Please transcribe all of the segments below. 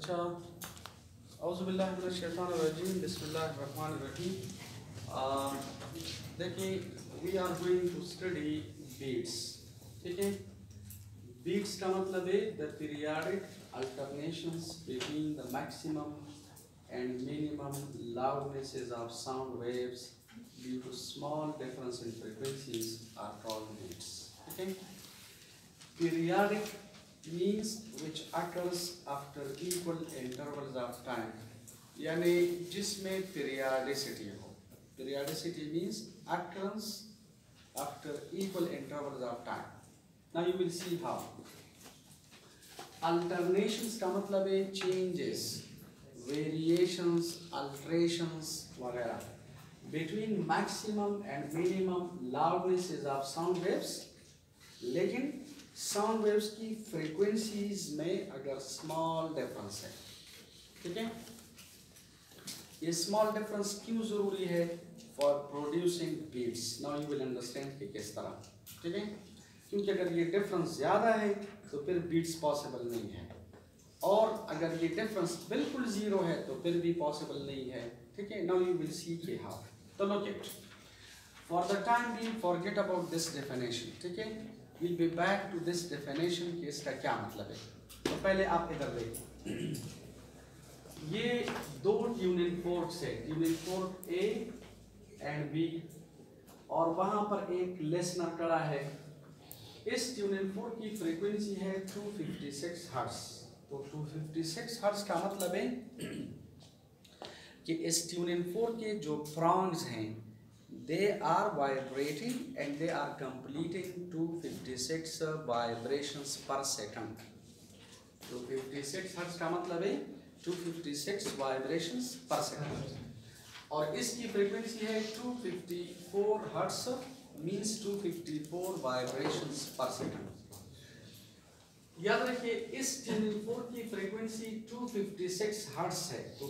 अच्छा, औज़ुबिल्लाहि मिनश्शैतानिर्रजीम, बिस्मिल्लाहिर्रहमानिर्रहीम। देखिए, we are going to study beats. ठीक है, बीट्स का मतलब है the periodic alternations between the maximum and minimum loudnesses of sound waves due to small difference in frequencies are called beats. Okay? Periodic means which occurs after equal intervals of time. यानी जिसमें periodicity हो. Periodicity means occurrence after equal intervals of time. Now you will see how. Alternations का मतलब है changes, variations, alterations वगैरह between maximum and minimum loudnesses of sound waves, लेकिन sound waves की frequencies में अगर small difference है, ठीक है, ये small difference क्यों जरूरी है for producing beats? Now you will understand कि किस तरह, ठीक है, क्योंकि अगर ये difference ज़्यादा है तो फिर beats possible नहीं है, और अगर ये डिफरेंस बिल्कुल जीरो है तो फिर भी पॉसिबल नहीं है, ठीक है। नाउ यू विल सी के हाउ। तो look it, for the time being forget about this definition, ठीक है, will be back to this definition कि इसका क्या मतलब है। तो पहले आप इधर देखिए, ये दो ट्यूनिंग फोर्क्स है, tuning fork A and B, और वहां पर एक लिसनर खड़ा है। इस ट्यूनिंग फोर्क की फ्रीक्वेंसी है 256 हर्ट्ज। तो 256 हर्ट्ज का मतलब है कि इस ट्यूनिंग फोर्क के जो प्रॉन्ग्स हैं they are vibrating and they are completing 256 vibrations per second. 256 hertz का मतलब है 256 वाइब्रेशंस पर सेकंड, और इसकी फ्रीक्वेंसी है 254 hertz, means 254 vibrations per second. याद रखिए, इस ट्यूनिंग फोर्क की फ्रीक्वेंसी 256 हर्ट्ज है। तो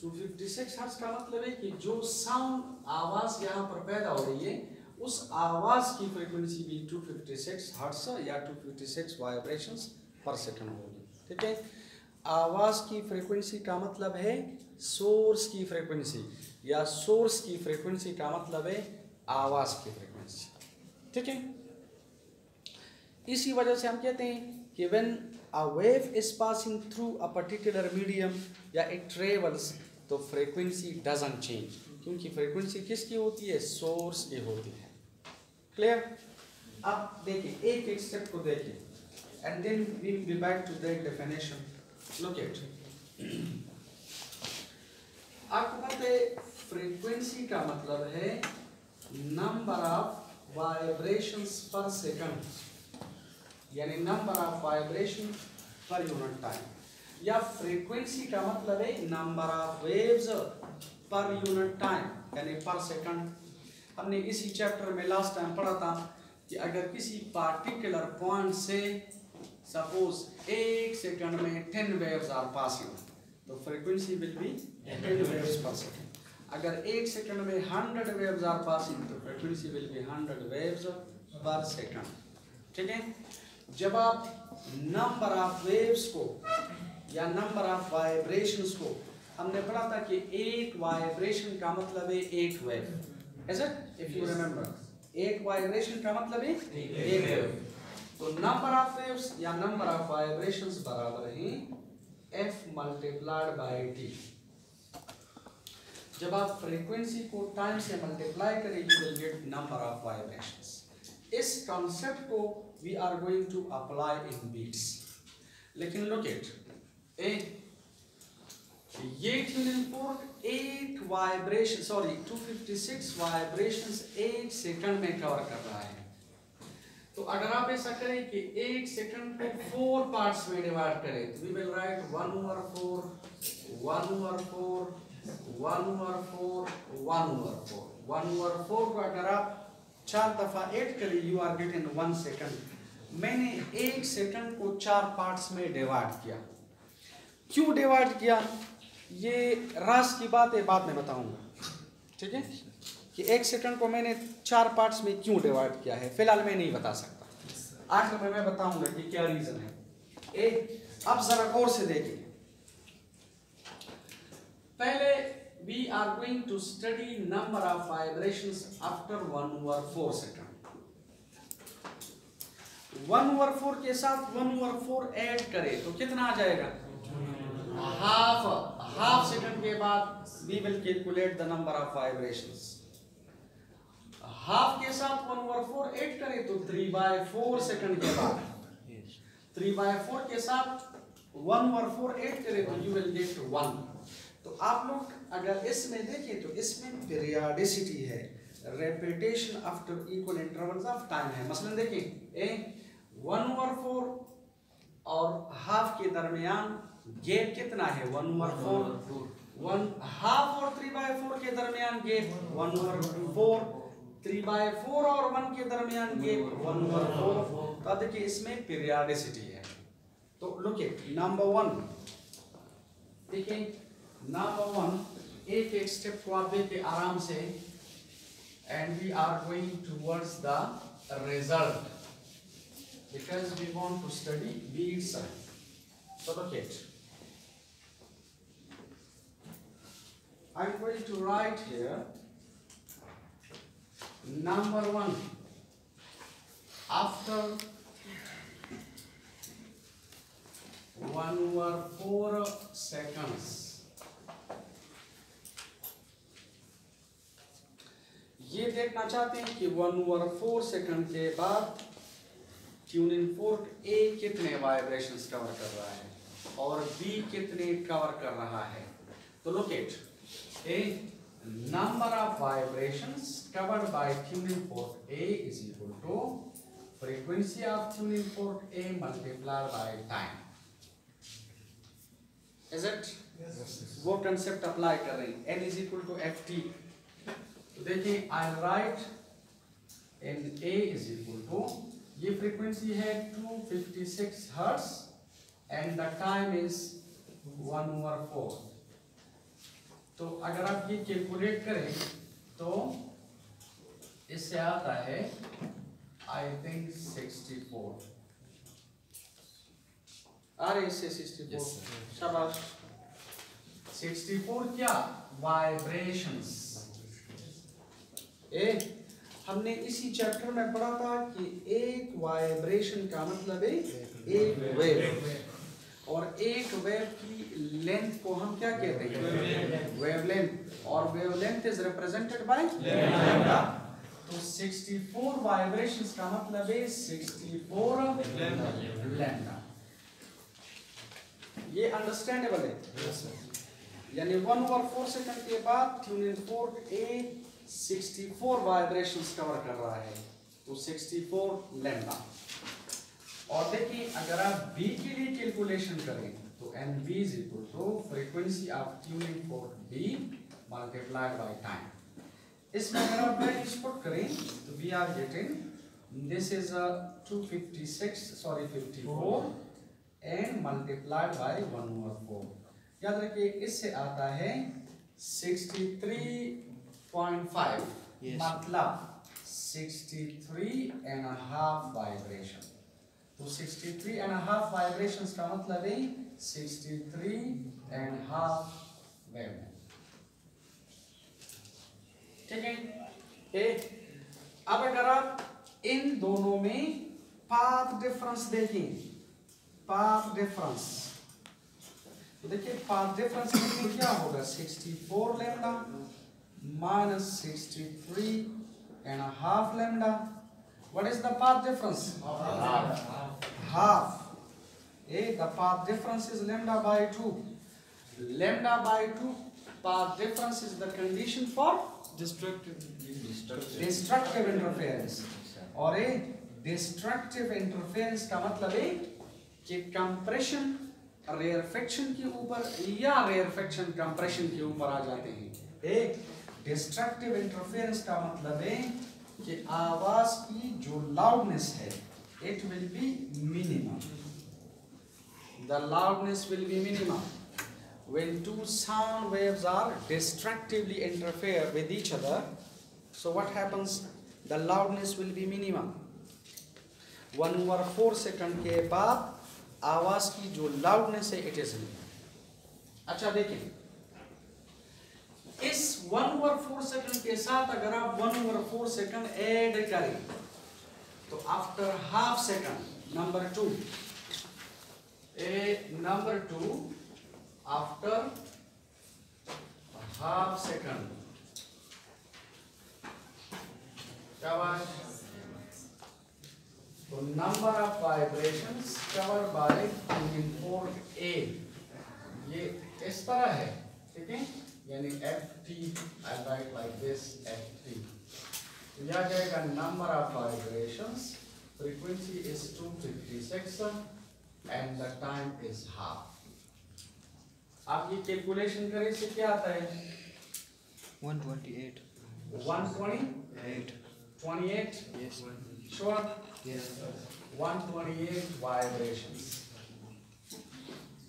256 हर्ट्ज का मतलब है कि जो साउंड आवाज यहाँ पर पैदा हो रही है उस आवाज की फ्रीक्वेंसी भी 256 हर्ट्ज या 256 वाइब्रेशंस पर सेकंड होगी, ठीक है। आवाज की फ्रीक्वेंसी का मतलब है सोर्स की फ्रीक्वेंसी, या सोर्स की फ्रीक्वेंसी का मतलब है आवाज की फ्रीक्वेंसी, ठीक है। इसी वजह से हम कहते हैं कि when a wave is passing through a particular medium या it travels, तो frequency doesn't change, क्योंकि frequency किसकी होती है? सोर्स की होती है। क्लियर? अब देखिए, एक एक स्टेप को देखिए and then we will be back to the definition. Look at, आपको पता है frequency का मतलब है number of vibrations per second, यानी number of vibration per unit time, या फ्रीक्वेंसी का मतलब है number of waves per unit time, यानी पर सेकंड। हमने इसी चैप्टर में लास्ट टाइम पढ़ा था कि अगर किसी पार्टिकुलर पॉइंट से सपोज एक सेकंड में 10 वेव्स आर पासिंग, तो फ्रीक्वेंसी विल बी 10 वेव्स पर सेकंड। अगर एक सेकंड में 100 वेव्स आर पासिंग, तो फ्रीक्वेंसी विल बी 100 वेव्स पर सेकंड, ठीक है। जब आप नंबर ऑफ वेव्स को या नंबर ऑफ वाइब्रेशंस को, हमने पढ़ा था कि एक वाइब्रेशन का मतलब है एक वेव, ऐसा इफ यू रिमेंबर, एक वाइब्रेशन का मतलब है एक वेव। तो नंबर ऑफ वेव्स या नंबर ऑफ वाइब्रेशंस बराबर है f मल्टीप्लाइड बाय t। जब आप फ्रीक्वेंसी को टाइम से मल्टीप्लाई करें you will get number of vibrations. इस कॉन्सेप्ट को we are going to apply in beats। लेकिन look at, ये ट्यूनिंग फोर्क 256 वाइब्रेशंस एक सेकंड में कवर कर रहा है। तो अगर आप ऐसा करें कि एक सेकंड को 4 पार्ट्स में डिवाइड करें, तो we will write 1 over 4, 1 over 4, 1 over 4, 1 over 4। 1 over 4 को अगर आप 4 दफा ऐड करें यू आर गेटिंग 1 सेकंड। मैंने एक सेकंड को 4 पार्ट्स में डिवाइड किया। क्यों डिवाइड किया, ये राज की बात है, बाद में बताऊंगा, ठीक है, कि एक सेकंड को मैंने 4 पार्ट्स में क्यों डिवाइड किया है, फिलहाल मैं नहीं बता सकता, आखिर में मैं बताऊंगा कि क्या रीजन है। अब जरा गौर से देखिए, पहले we are going to study number of vibrations after 1/4 second. 1/4 के साथ 1/4 ऐड करें तो कितना आ जाएगा? हाफ सेकंड के बाद we will calculate the number of vibrations. Half के साथ 1/4 ऐड करें तो 3/4 सेकंड के बाद 3/4 के साथ 1/4 ऐड करें तो you will get 1. तो आप लोग अगर इसमें देखें तो इसमें पीरियोडिसिटी है, repetition after equal intervals of time है. मसलन देखें 1/4 और हाफ के दरमियान गैप कितना है? 1/4. 1/2 और 3/4 के दरमियान गैप 1/4. 3/4 और 1 के दरमियान गैप 1/4. तो आप देखिए इसमें पीरियोडिसिटी है. तो लुक एट नंबर 1. देखिए नंबर 1 एक एक स्टेप को आप देखिए आराम से. And we are going towards the result because we want to study beads. So look at, I'm going to write here number 1 after 1/4 seconds. ये देखना चाहते हैं कि 1/4 सेकंड के बाद ट्यूनिंग फोर्क ए कितने वाइब्रेशंस कवर कर रहा है और बी कितने कवर कर रहा है. तो look at a number of vibrations covered by tuning fork A is equal to frequency of tuning fork A multiplied by time. Is it? वो कंसेप्ट अप्लाई कर रहे हैं. N is equal to F T. तो देखिए I write N A is equal to, ये frequency है 256 hertz and the time is 1/4. तो अगर आप ये कैलकुलेट करें तो इससे आता है आई थिंक 64. आ रहे इससे 64. शाबाश. 64 क्या? वाइब्रेशंस. हमने इसी चैप्टर में पढ़ा था कि एक वाइब्रेशन का मतलब है एक वेव, और एक वेव की लेंथ को हम क्या कहते हैं? वेवलेंथ. और wavelength is represented by lambda. तो 64 वाइब्रेशंस का मतलब है 64 लैम्डा. ये अंडरस्टैंडेबल है? यानी 1/4 सेकंड के बाद ट्यूनिंग फोर्क ए 64 वाइब्रेशंस कवर कर रहा है. तो 64 लैम्डा. और देखिए अगर आप B के लिए कैलकुलेशन करें तो NB is equal to frequency of tuning fork B multiplied by time. इसमें अगर आप वैल्यूज पुट करें तो we are getting this is 54 and multiplied by 1/4. याद रखिए इससे आता है 63.5. मतलब 63.5 वाइब्रेशन. तो 63.5 वाइब्रेशंस का मतलब है 63.5 वेवलेंथ. ठीक है. अब अगर आप इन दोनों में पाथ डिफरेंस देखें, पाथ डिफरेंस, तो देखिए पाथ डिफरेंस में क्या होगा? 64 lambda minus 63.5 lambda. What is the path difference? Half. The path difference is lambda by 2. Lambda by 2 path difference is the condition for destructive interference. और destructive interference का मतलब है कि compression rarefaction के ऊपर या rarefaction compression के ऊपर आ जाते हैं. डिस्ट्रक्टिव इंटरफेरेंस का मतलब है कि आवाज की जो लाउडनेस है it will be minimum. The loudness will be minimum when two sound waves are destructively interfere with each other. So what happens? The loudness will be minimum. 1/4 second के बाद आवाज की जो लाउडनेस है इट इज. अच्छा देखिए इस 1/4 second के साथ अगर आप 1/4 सेकंड ऐड करें तो after half second number 2 after half second तो number of vibrations cover by tuning fork A ये इस तरह है, ठीक है, यानी FT I write like this FT तो यह आ जाएगा number of vibrations, frequency is 256 and the time is half. आप ये कैलकुलेशन करें इससे क्या आता है 128 28 yes sure yes 128 vibrations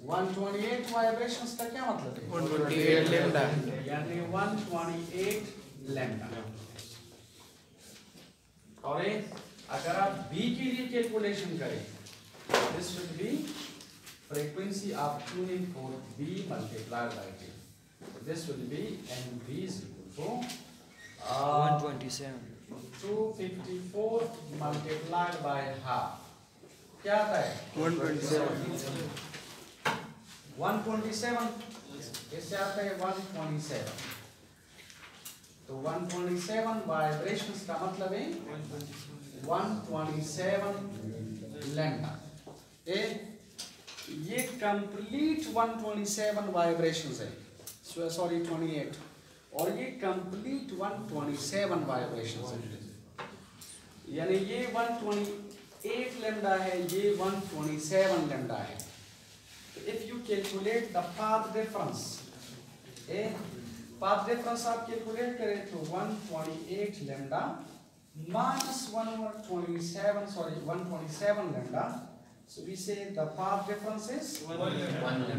128 vibrations का क्या मतलब है 128 lambda यानी 128 लैम्डा। और अगर आप B के लिए कैलकुलेशन करें this will be frequency of tuning fork B multiplied by T so this will be NB is equal to 127 254 multiplied by half क्या आता है 127 127 इससे आता है 127 तो 127 वाइब्रेशंस का मतलब है 127 लैम्डा ये कंप्लीट 127 वाइब्रेशंस है सॉरी 28 और ये कंप्लीट 127 वाइब्रेशंस है यानी ये 128 लैम्डा है ये 127 लैम्डा है। If you calculate the path difference, path difference आप calculate करें तो 128 lambda minus 127 lambda. So we say the path difference is 1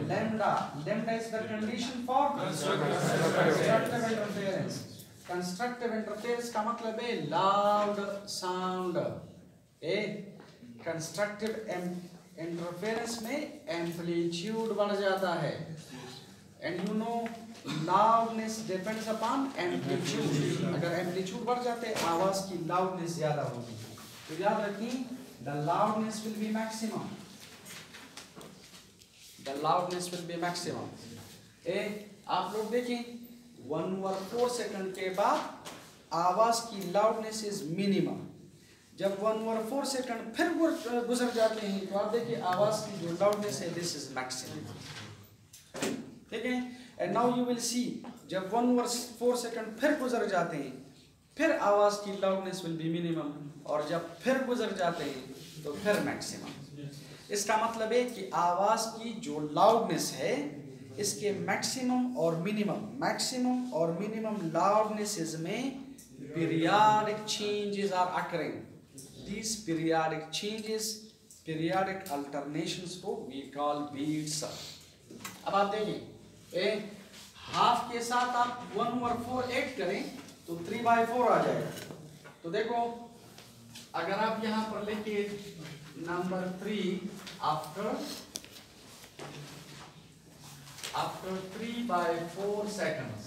lambda. Lambda is the condition for constructive interference. Constructive interference का मतलब है loud sound. Constructive interference में amplitude बढ़ जाता है and you know loudness depends upon amplitude. अगर amplitude बढ़ जाते आवाज की लाउडनेस ज्यादा होगी तो याद रखिए the loudness will be maximum आप लोग देखें 1/4 सेकंड के बाद आवाज की लाउडनेस इज मिनिमम। जब 1/4 सेकंड फिर गुजर जाते हैं तो आप देखिए आवाज की जो लाउडनेस है दिस इज मैक्सिमम, ठीक है। And now you will see जब 1/4 सेकंड फिर गुजर जाते हैं फिर आवाज की लाउडनेस विल बी मिनिमम और जब फिर गुजर जाते हैं तो फिर मैक्सिमम। इसका मतलब है कि आवाज की जो लाउडनेस है इसके मैक्सिमम और मिनिमम लाउडनेसेस में periodic changes are occurring. These periodic changes, periodic alternations को we call beats। अब आप देखिए हाफ के साथ आप 1/4 ऐड करें तो 3/4 आ जाएगा। तो देखो अगर आप यहाँ पर लेके नंबर 3 after 3/4 seconds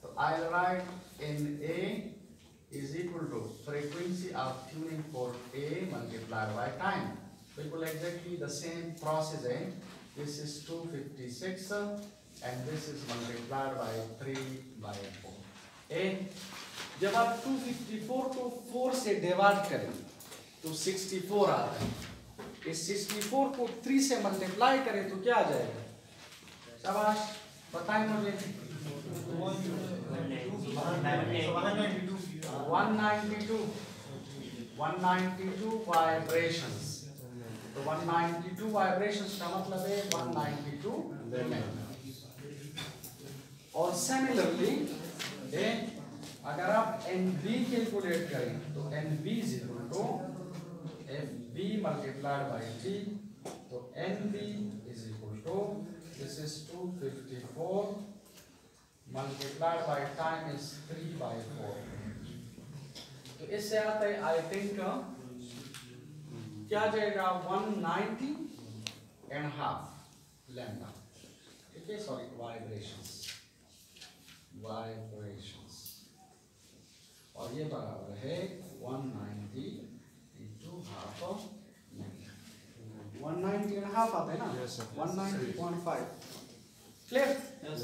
तो I'll write in A is equal to frequency of tuning fork A multiplied by time। बिल्कुल exactly the same process है। This is 256 and this is multiplied by 3/4। जब आप 254 को 4 से डिवाइड करें तो 64 आता है। इस 64 को 3 से मल्टीप्लाई करें तो क्या आ जाएगा? शाबाश बताएं मुझे। 192 वाइब्रेशंस। तो 192 वाइब्रेशंस का मतलब है 192 और सिमिलरली अगर आप NB कैलकुलेट करें तो NB is equal to FB multiplied by T तो NB is equal to this is 254 multiplied by time is 3/4। तो इससे आता है आई थिंक क्या जाएगा 190 and half lambda, ठीक है, सॉरी वाइब्रेशंस। वाइब्रेशंस, और ये बराबर है 190 into half of 190 and half आते हैं ना? Yes, sir. 190.5. Clear? Yes.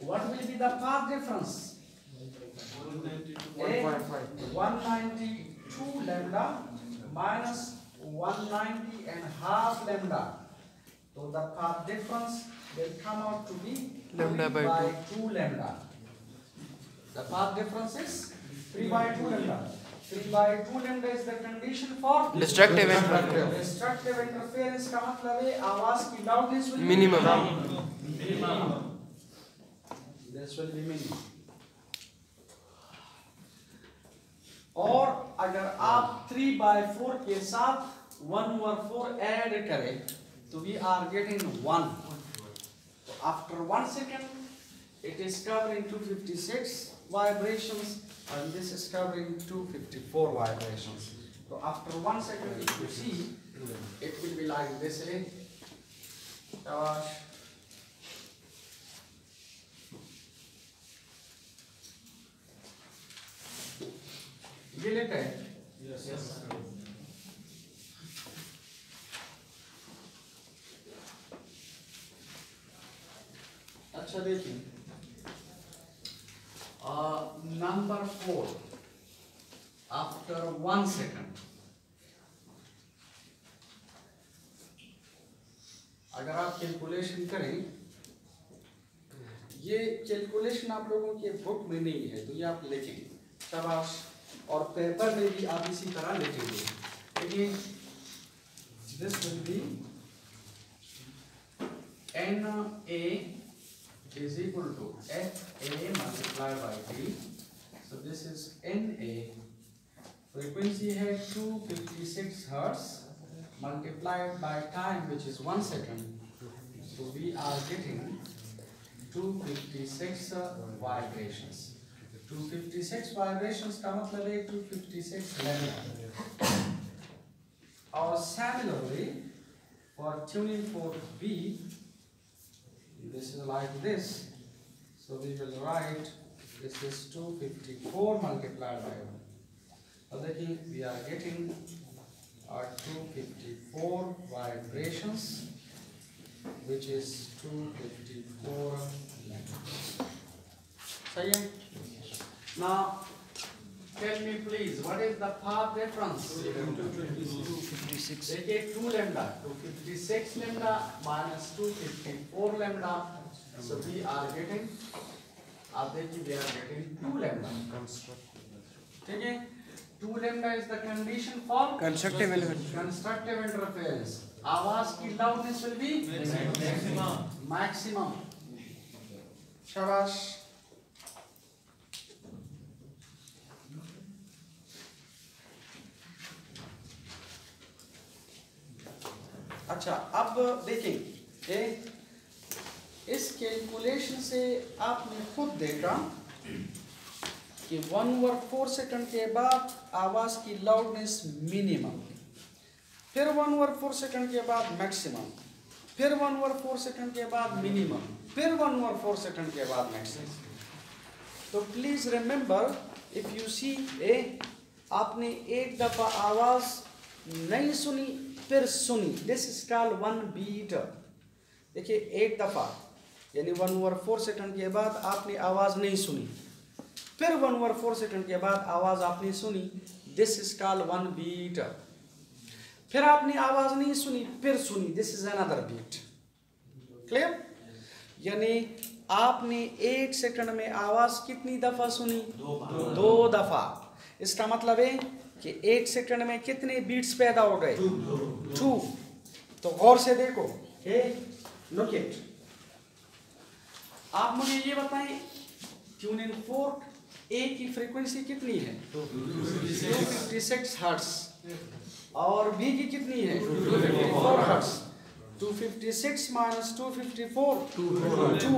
What will be the path difference? 192 lambda minus 190 and half lambda. So the path difference will come out to be Lambda 3 by by 2 lambda. The path difference is 3 by 2 lambda. 3 by 2 lambda is the condition for Destructive interference. destructive interference का मतलब है आवाज की loudness will be Minimum. This will be minimum. और अगर आप 3 by 4 के साथ 1/4 ऐड करें तो we are getting 1. So after 1 second it is covering 256 vibrations and this is covering 254 vibrations. So after 1 second if you see it will be like this. ये लेता है? Yes, sir. अच्छा देखिए, नंबर 4 आफ्टर 1 सेकंड अगर आप calculation करें, ये calculation आप लोगों के बुक में नहीं है तो ये आप लिखेंगे, शाबाश, और पेपर में भी आप इसी तरह लिखेंगे। देखिए, this will be NA is equal to FA multiplied by D. So this is NA. Frequency है 256 Hertz multiplied by time which is 1 second. So we are getting 256 vibrations. 256 vibrations का मतलब है 256 lambda. Or similarly for tuning fork B, this is like this. So we will write this is 254 multiplied by 1. So देखिए, we are getting our 254 vibrations, which is 254 lambda. सही है? Now tell me please, what is the path difference? 256. देखिए 2 lambda, 256 lambda minus 254 lambda. So we are getting, आप देखिए we are getting 2 lambda. ठीक है? 2 lambda is the condition for Constructive interference. constructive interference. आवाज की loudness will be maximum. शाबाश. अच्छा, अब देखें, इस कैलकुलेशन से आपने खुद देखा कि 1/4 सेकंड के बाद आवाज की लाउडनेस मिनिमम, फिर 1/4 सेकंड के बाद मैक्सिमम, फिर 1/4 सेकंड के बाद मिनिमम, फिर 1/4 सेकंड के बाद मैक्सिमम. तो please remember, if you see आपने एक दफा आवाज नहीं सुनी फिर सुनी, दिस इज कॉल्ड 1 बीट. देखिए, एक दफा यानी 1/4 सेकंड के बाद आपने आवाज नहीं सुनी, फिर 1/4 सेकंड के बाद आवाज आपने सुनी, दिस इज कॉल्ड 1 बीट. फिर आपने आवाज नहीं सुनी फिर सुनी, this is another beat. Clear? यानी आपने 1 सेकंड में आवाज कितनी दफा सुनी? 2 दफा. इसका मतलब है कि 1 सेकंड में कितने बीट्स पैदा हो गए? 2. तो गौर से देखो, लुक इट. आप मुझे ये बताएं, ट्यूनिंग फोर्क ए की फ्रीक्वेंसी कितनी है? 256 हर्ट्ज. और बी की कितनी है? 254 हर्ट्ज. 256 माइनस 254 2.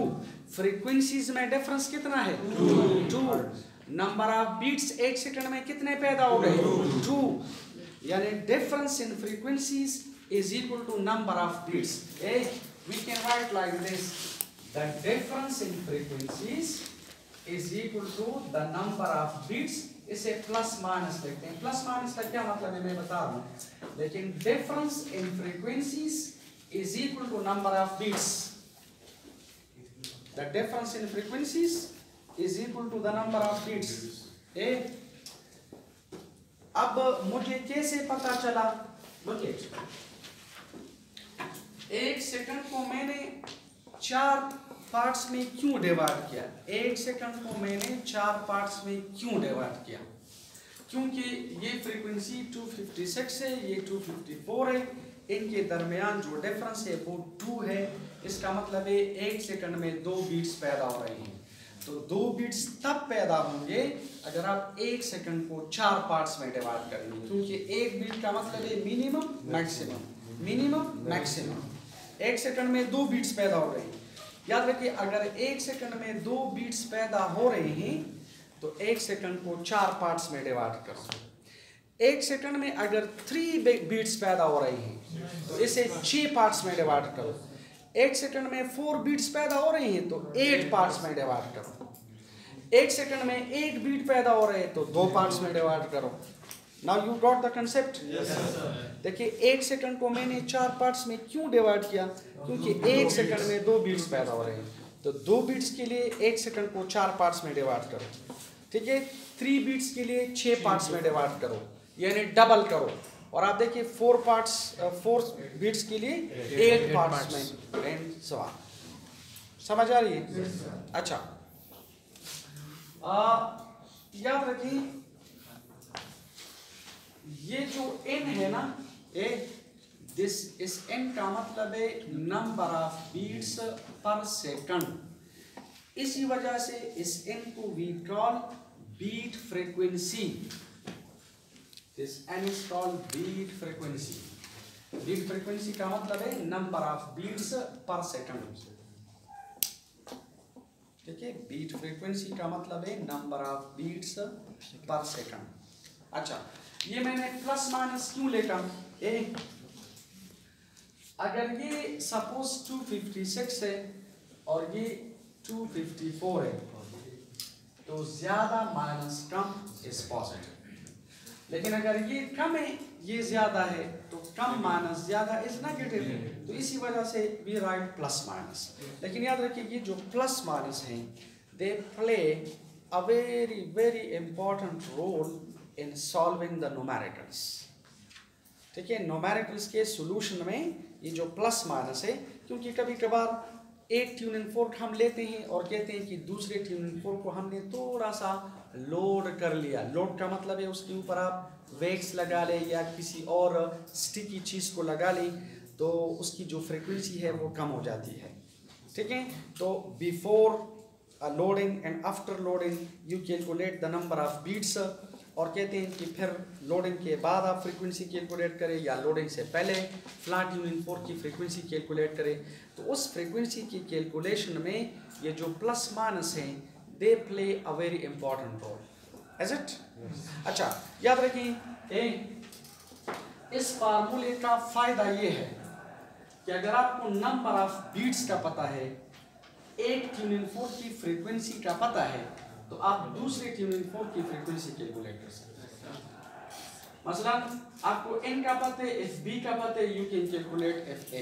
फ्रीक्वेंसीज में डिफरेंस कितना है? 2. नंबर ऑफ बीट्स 1 सेकंड में कितने पैदा हो गए? 2. यानी difference in frequencies is equal to number of beats. We can write like this. the difference in frequencies is equal to the number of beats. इसे प्लस माइनस लिखते हैं. Plus minus का क्या मतलब है मैं बता रहा हूँ, लेकिन difference in frequencies is equal to number of beats. The difference in frequencies is equal to the number of beats. अब मुझे कैसे पता चला? Look it. 1 सेकंड को मैंने 4 पार्ट्स में क्यों डिवाइड किया? 1 सेकंड को मैंने 4 पार्ट्स में क्यों डिवाइड किया? क्योंकि ये फ्रीक्वेंसी 256 है, ये 254 है, इनके दरमियान जो डिफरेंस है वो 2 है. इसका मतलब है 1 सेकंड में 2 बीट्स पैदा हो रहे हैं. तो 2 बीट्स तब पैदा होंगे अगर आप 1 सेकंड को 4 पार्ट्स में डिवाइड करेंगे, क्योंकि 1 बीट का मतलब है minimum maximum, minimum maximum. 1 second में 2 बीट्स पैदा हो रहे हैं. याद रखिए, अगर 1 सेकंड में 2 बीट्स पैदा हो रहे हैं तो 1 सेकंड को 4 पार्ट्स में डिवाइड करो. 1 सेकंड में अगर 3 बीट्स पैदा हो रही हैं तो इसे 6 पार्ट्स में डिवाइड करो. 1 सेकंड में 4 बीट्स पैदा हो रही हैं तो 8 पार्ट्स में डिवाइड करो. 1 सेकंड में 1 बीट पैदा हो रहे हैं तो 2 पार्ट्स में डिवाइड करो. Now you got the concept? Yes, sir. देखिए 1 सेकंड को मैंने 4 पार्ट्स में क्यों डिवाइड किया? क्योंकि 1 सेकंड में 2 बीट्स पैदा हो रहे हैं. तो 2 बीट्स के लिए 1 सेकंड को 4 पार्ट्स में डिवाइड करो. ठीक है. 3 बीट्स के लिए 6 पार्ट्स में डिवाइड करो, यानी डबल करो. और आप देखिए 4 बीट्स के लिए 8 पार्ट्स में, एंड सो ऑन. समझ आ रही है? अच्छा, याद रखिए ये जो n है ना, इस n का मतलब है number of beats per second. इसी वजह से इस n को we call beat frequency. This n is called beat frequency. Beat frequency का मतलब है number of beats per second. ठीक है. बीट फ्रीक्वेंसी का मतलब है number of beats per second. अच्छा, ये मैंने प्लस माइनस क्यों लेता? अगर ये सपोज 256 है और ये 254 है तो ज्यादा माइनस कम इज पॉजिटिव. लेकिन अगर ये कम है, ये ज्यादा है, तो कम माइनस ज्यादा इज नेगेटिव. तो इसी वजह से वी राइट प्लस माइनस. लेकिन याद रखिए ये जो प्लस माइनस हैं, they play a very very important role in solving the numericals. ठीक है. न्यूमेरिकल्स के सॉल्यूशन में ये जो प्लस माइनस है, क्योंकि कभी कभार एक ट्यूनिंग फोर्क हम लेते हैं और कहते हैं कि दूसरे ट्यूनिंग फोर्क को हमने थोड़ा सा लोड कर लिया. लोड का मतलब है उसके ऊपर आप वैक्स लगा ले या किसी और स्टिकी चीज़ को लगा ले तो उसकी जो फ्रीक्वेंसी है वो कम हो जाती है. ठीक है. तो before loading and after loading you calculate the number of beats. और कहते हैं कि फिर लोडिंग के बाद आप फ्रीक्वेंसी कैलकुलेट करें या लोडिंग से पहले फ्लैट ट्यूनिंग फोर्क की फ्रीक्वेंसी कैलकुलेट करें. तो उस फ्रीक्वेंसी की कैलकुलेशन में ये जो प्लस माइनस हैं, they play a very important role. Is it? अच्छा, याद रखिए इस फार्मूले का फायदा ये है कि अगर आपको नंबर ऑफ बीट्स का पता है, एक ट्यूनिंग फोर्क की फ्रीक्वेंसी का पता है, तो आप दूसरे ट्यूनिंग फोर्क की फ्रीक्वेंसी कैलकुलेट कर सकते हैं. मसलन आपको n का पता है, fb का पता है, यू कैन कैलकुलेट fa.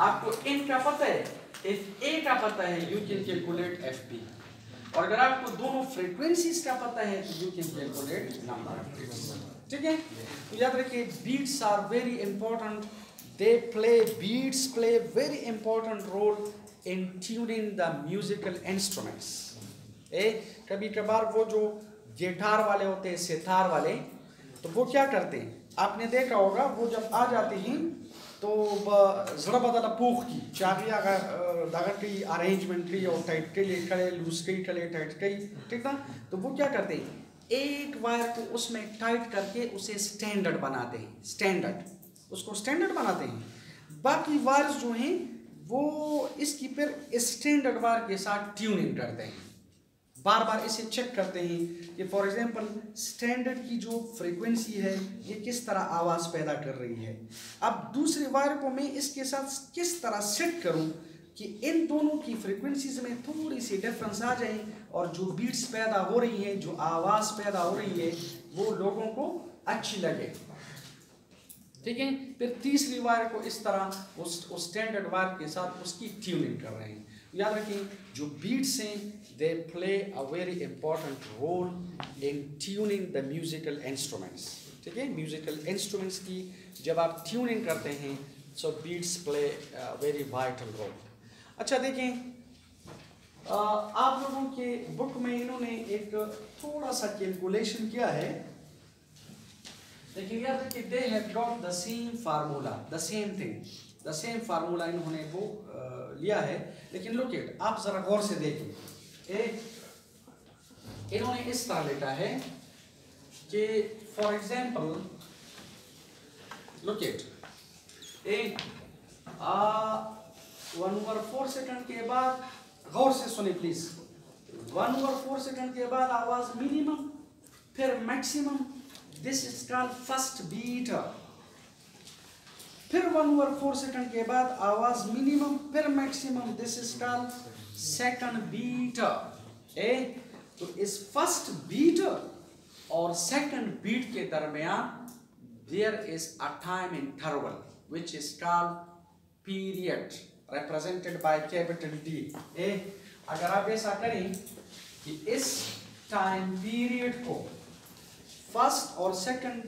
आपको n का पता है, fa का पता है, यू कैन कैलकुलेट fb. और अगर आपको दोनों फ्रीक्वेंसीज का पता है तो you can calculate number of beats. ठीक है. तो याद रखिए beats are very important. Beats play very important role in tuning the musical instruments. कभी कभार वो जो गिटार वाले होते हैं, सितार वाले, तो वो क्या करते हैं, आपने देखा होगा, वो जब आ जाते हैं तो ज़रा बदला पूख की चाबी दागट की अरेंजमेंट की और टाइट के लिए कले लूज की कले टाइट की. ठीक ना. तो वो क्या करते हैं, एक वायर को उसमें टाइट करके उसे स्टैंडर्ड बनाते हैं. उसको स्टैंडर्ड बनाते हैं. बाकी वायर्स जो हैं वो इसकी फिर स्टैंडर्ड वायर के साथ ट्यूनिंग करते हैं. बार बार इसे चेक करते हैं कि फॉर एग्जांपल स्टैंडर्ड की जो फ्रीक्वेंसी है ये किस तरह आवाज़ पैदा कर रही है. अब दूसरे वायर को मैं इसके साथ किस तरह सेट करूं कि इन दोनों की फ्रीक्वेंसीज में थोड़ी सी डिफरेंस आ जाए और जो बीट्स पैदा हो रही हैं, जो आवाज़ पैदा हो रही है, वो लोगों को अच्छी लगे। ठीक है, फिर तीसरी वायर को इस तरह उस स्टैंडर्ड वायर के साथ उसकी ट्यूनिंग कर रहे हैं। याद रखें, जो बीट्स हैं they play a very important role in tuning the musical instruments. ठीक है, म्यूजिकल इंस्ट्रूमेंट्स की जब आप ट्यूनिंग करते हैं so beats play very vital role. अच्छा देखें, आप लोगों के बुक में इन्होंने एक थोड़ा सा कैलकुलेशन किया है। देखिए याद रखिए, they have got the same formula, the same thing, the same formula इन्होंने वो लिया है। लेकिन लुक इट, आप जरा गौर से देखिए, इन्होंने इस तरह लिखा है कि for example look it, 1/4 second के बाद, गौर से सुने प्लीज, 1/4 सेकंड के बाद आवाज मिनिमम फिर maximum, this is called first beat. फिर 1/4 सेकंड के बाद आवाज मिनिमम फिर maximum, this is called second beat. तो इस फर्स्ट बीट और सेकंड बीट के दरमियान there is a time interval which is called period represented by capital D। अगर आप ऐसा करें कि इस टाइम पीरियड को फर्स्ट और सेकंड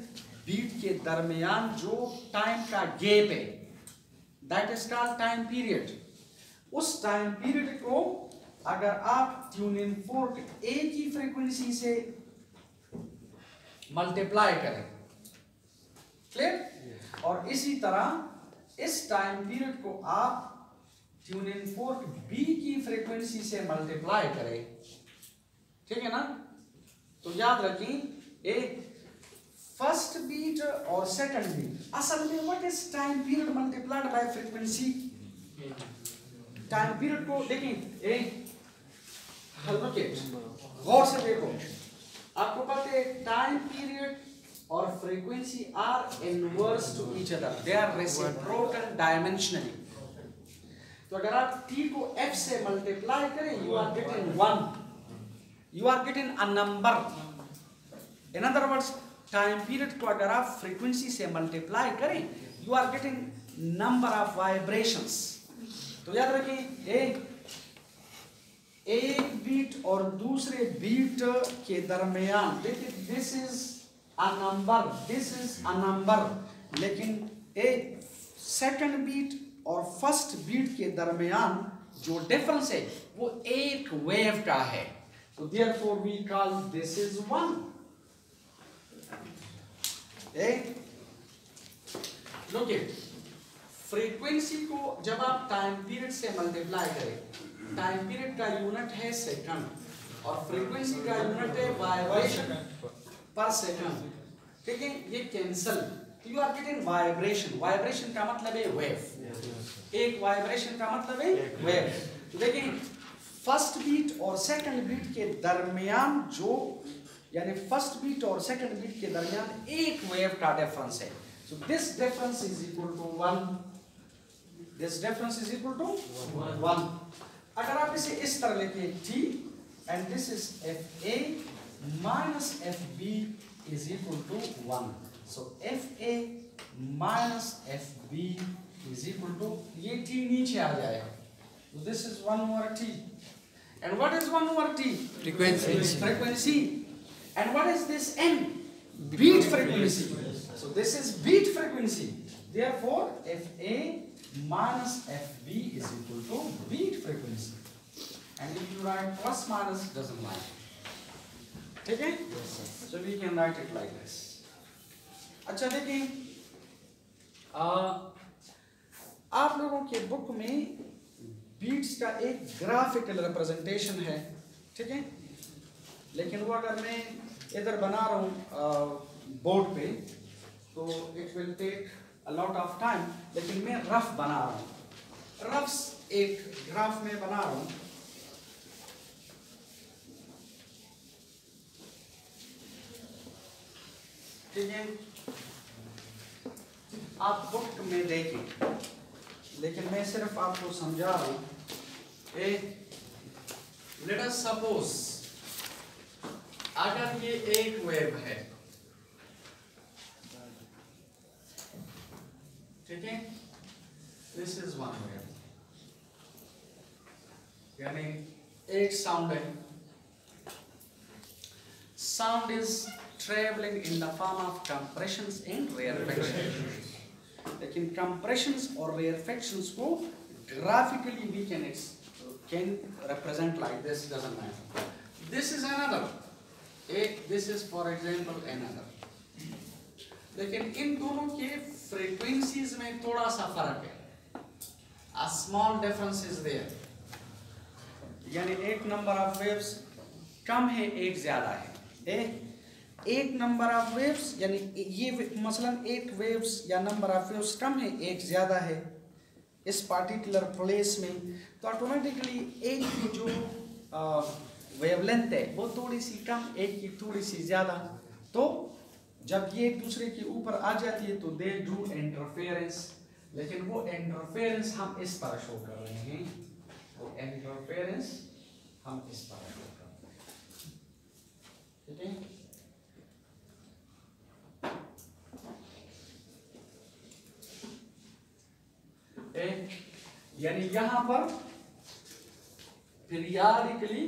बीट के दरमियान जो टाइम का गैप है that is called time period. उस टाइम पीरियड को अगर आप ट्यूनिंग फोर्क ए की फ्रीक्वेंसी से मल्टीप्लाई करें, क्लियर, और इसी तरह इस टाइम पीरियड को आप ट्यूनिंग फोर्क बी की फ्रीक्वेंसी से मल्टीप्लाई करें, ठीक है ना। तो याद रखें, फर्स्ट बीट और सेकंड बीट, असल में what is time period multiplied by frequency. Time period को देखें, गौर से देखो, आपको पता है टाइम पीरियड और frequency are inverse to each other, they are reciprocal dimensionally. तो अगर आप t को f से मल्टीप्लाई करें, you are getting 1, you are getting a number. In other words, time period को अगर आप फ्रीक्वेंसी से मल्टीप्लाई करें, you are getting number of vibrations. तो याद रखिए, एक बीट और दूसरे बीट के दरमियान, देखिए this is a number, this is a number, लेकिन एक सेकंड बीट और फर्स्ट बीट के दरमियान जो डिफरेंस है वो एक वेव का है। तो therefore we call this is 1। Look it, frequency को जब आप टाइम पीरियड से मल्टीप्लाई करें, टाइम पीरियड का यूनिट है सेकंड और फ्रीक्वेंसी का यूनिट है वाइब्रेशन पर सेकंड, ठीक है, ये cancel, you are getting vibration. Vibration का मतलब है वेव, एक वाइब्रेशन का मतलब है वेव। तो देखिए, फर्स्ट बीट और सेकंड बीट के दरमियान जो, यानी फर्स्ट बीट और सेकंड बीट के दरमियान एक वेव का डिफरेंस है। So this difference is equal to 1, this difference is equal to 1। अगर आप इसे इस तरह लिखें, t and this is fa minus fb is equal to 1, so fa minus fb is equal to, ये t नीचे आ जाएगा, so this is 1 over t, and what is 1 over t? Frequency. And what is this n? Beat frequency. So this is beat frequency, therefore fa minus fb is equal to beat frequency, and if you write plus minus doesn't matter, ठीक है? So we can write it like this. अच्छा देखिए, आप लोगों के book में beats का एक ग्राफिकल रिप्रेजेंटेशन है, ठीक है, लेकिन वो अगर मैं इधर बना रहा हूँ बोर्ड पे तो it will take a lot of time, लेकिन मैं रफ बना रहा हूँ, रफ एक ग्राफ में बना रहा हूँ। ठीक है, आप बुक में देखें, लेकिन मैं सिर्फ आपको समझा रहा हूं। लेट अस सपोज अगर ये एक वेव है, ठीक है, दिस इज वन वेव, यानी एक साउंड है, sound is traveling in the form of compressions and rarefactions. लेकिन compressions और rarefactions को graphically we can represent like this, doesn't matter. This is another, this is for example another. लेकिन इन दोनों के frequencies में थोड़ा सा फर्क है, a small difference is there. यानी एक number of waves कम है, एक ज्यादा है। एक नंबर ऑफ वेव्स यानी ये मसलन एक वेव्स या नंबर ऑफ वेव्स कम है, एक ज्यादा है इस पार्टिकुलर प्लेस में, तो ऑटोमेटिकली एक की जो वेवलेंथ है वो थोड़ी सी कम, एक की थोड़ी सी ज्यादा। तो जब ये एक दूसरे के ऊपर आ जाती है तो दे डू इंटरफेरेंस, लेकिन वो इंटरफेरेंस हम इस पर शो कर रहे हैं, वो इंटरफेरेंस हम इस पर शो कर रहे हैं, ठीक है। यानी यहां पर पीरियडिकली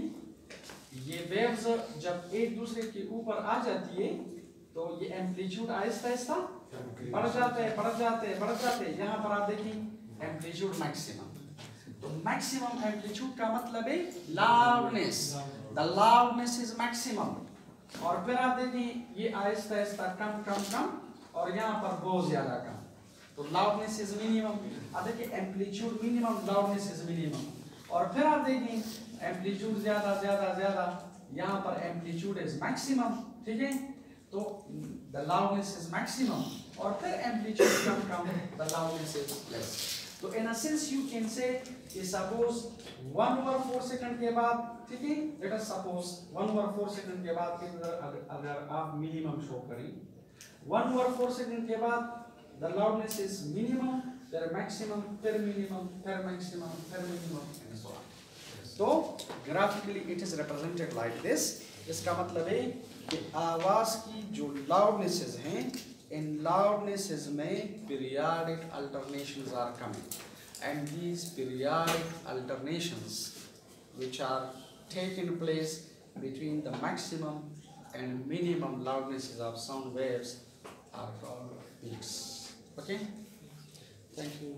ये वेव्स जब एक दूसरे के ऊपर आ जाती है तो ये एम्पलीट्यूड आहिस्ता आहिस्ता बढ़ जाते हैं। यहां पर आप देखिए एम्पलीट्यूड मैक्सिमम, तो मैक्सिमम एम्पलीट्यूड का मतलब है loudness, the loudness is maximum. और फिर आप देखिए ये आहिस्ता आहिस्ता कम और यहाँ पर बहुत ज्यादा कम, तो लाउडनेस इज मिनिमम। अब देखिए amplitude minimum, loudness is minimum, और फिर आप देखिए एम्पलीट्यूड ज्यादा, यहाँ पर एम्पलीट्यूड इज मैक्सिमम, ठीक है, तो द लाउडनेस इज मैक्सिमम, और फिर एम्पलीट्यूड कम, द लाउडनेस इज लेस। तो in a sense you can say कि सपोज 1/4 सेकंड के बाद, ठीक है, लेट अस सपोज 1/4 सेकंड के बाद अगर आप मिनिमम शो करें, 1/4 सेकंड के बाद the loudness is minimum, then maximum, then minimum, then maximum, then minimum, and so on. So graphically it is represented like this. इसका मतलब है कि आवाज की जो loudnesses हैं, इन loudnesses में periodic alternations are coming, and these periodic alternations which are taking place between the maximum and minimum loudnesses of sound waves are called peaks. Okay, thank you.